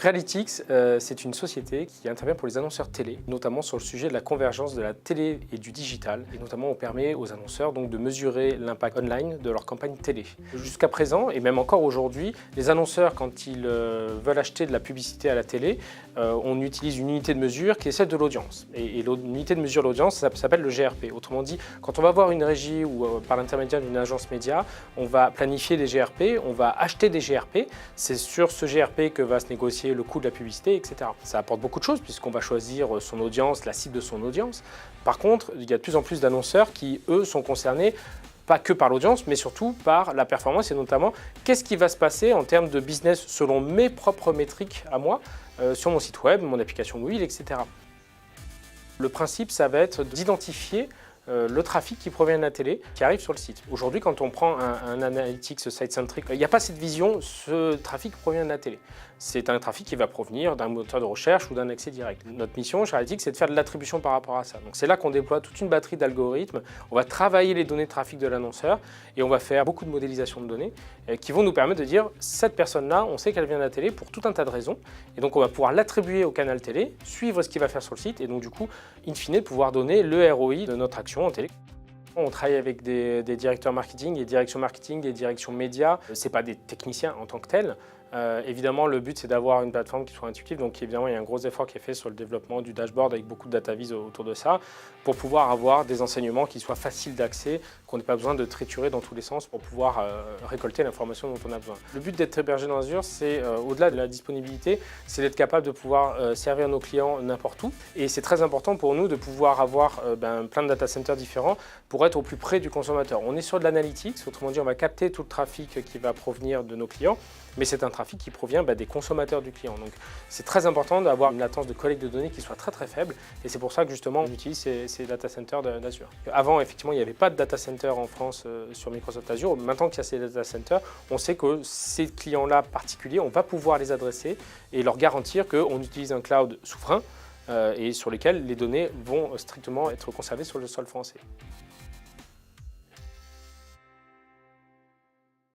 Realytics, c'est une société qui intervient pour les annonceurs télé, notamment sur le sujet de la convergence de la télé et du digital. Et notamment, on permet aux annonceurs donc, de mesurer l'impact online de leur campagne télé. Jusqu'à présent, et même encore aujourd'hui, les annonceurs, quand ils veulent acheter de la publicité à la télé, on utilise une unité de mesure qui est celle de l'audience. Et l'unité de mesure de l'audience, ça s'appelle le GRP. Autrement dit, quand on va voir une régie ou par l'intermédiaire d'une agence média, on va planifier des GRP, on va acheter des GRP. C'est sur ce GRP que va se négocier le coût de la publicité, etc. Ça apporte beaucoup de choses puisqu'on va choisir son audience, la cible de son audience. Par contre, il y a de plus en plus d'annonceurs qui, eux, sont concernés pas que par l'audience, mais surtout par la performance et notamment qu'est-ce qui va se passer en termes de business selon mes propres métriques à moi sur mon site web, mon application mobile, etc. Le principe, ça va être d'identifier le trafic qui provient de la télé, qui arrive sur le site. Aujourd'hui, quand on prend un analytics site-centric, il n'y a pas cette vision, ce trafic provient de la télé. C'est un trafic qui va provenir d'un moteur de recherche ou d'un accès direct. Notre mission chez Realytics, c'est de faire de l'attribution par rapport à ça. Donc c'est là qu'on déploie toute une batterie d'algorithmes. On va travailler les données de trafic de l'annonceur et on va faire beaucoup de modélisation de données qui vont nous permettre de dire cette personne-là, on sait qu'elle vient de la télé pour tout un tas de raisons. Et donc on va pouvoir l'attribuer au canal télé, suivre ce qu'il va faire sur le site et donc du coup, in fine, pouvoir donner le ROI de notre action en télé. On travaille avec des directeurs marketing, des directions marketing, des directions médias. Ce n'est pas des techniciens en tant que tels. Évidemment, le but, c'est d'avoir une plateforme qui soit intuitive. Donc, évidemment, il y a un gros effort qui est fait sur le développement du dashboard avec beaucoup de data vis autour de ça pour pouvoir avoir des enseignements qui soient faciles d'accès, qu'on n'ait pas besoin de triturer dans tous les sens pour pouvoir récolter l'information dont on a besoin. Le but d'être hébergé dans Azure, c'est, au-delà de la disponibilité, c'est d'être capable de pouvoir servir nos clients n'importe où. Et c'est très important pour nous de pouvoir avoir plein de data centers différents pour être au plus près du consommateur. On est sur de l'analytics, autrement dit, on va capter tout le trafic qui va provenir de nos clients, mais c'est un trafic qui provient des consommateurs du client. Donc c'est très important d'avoir une latence de collecte de données qui soit très faible et c'est pour ça que justement on utilise ces data centers d'Azure. Avant, effectivement, il n'y avait pas de data center en France sur Microsoft Azure. Maintenant qu'il y a ces data centers, on sait que ces clients-là particuliers, on va pouvoir les adresser et leur garantir qu'on utilise un cloud souverain et sur lequel les données vont strictement être conservées sur le sol français.